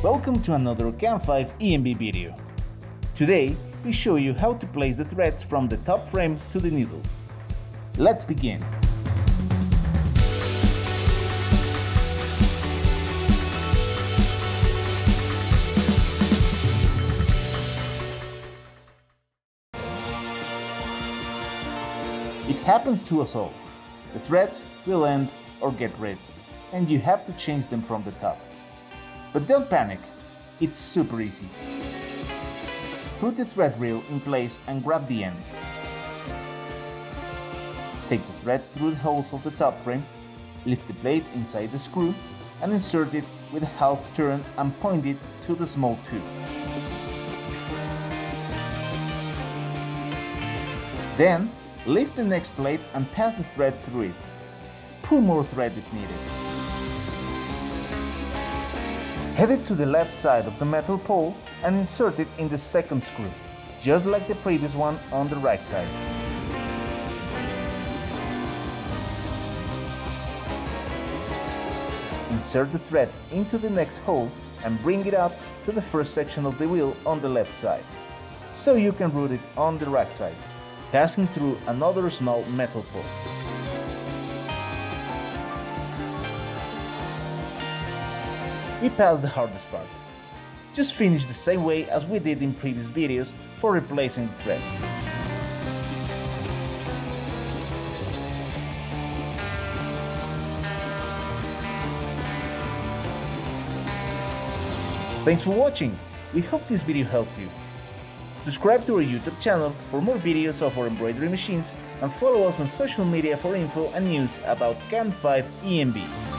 Welcome to another CAMFive EMB video. Today, we show you how to place the threads from the top frame to the needles. Let's begin. It happens to us all. The threads will end or get rid, and you have to change them from the top. But don't panic, it's super easy. Put the thread reel in place and grab the end. Take the thread through the holes of the top frame, lift the blade inside the screw, and insert it with a half turn and point it to the small tube. Then, lift the next plate and pass the thread through it. Pull more thread if needed. Head it to the left side of the metal pole and insert it in the second screw, just like the previous one on the right side. Insert the thread into the next hole and bring it up to the first section of the wheel on the left side, so you can route it on the right side, passing through another small metal pole. We passed the hardest part. Just finish the same way as we did in previous videos for replacing the threads. Thanks for watching! We hope this video helps you. Subscribe to our YouTube channel for more videos of our embroidery machines and follow us on social media for info and news about CAMFive EMB.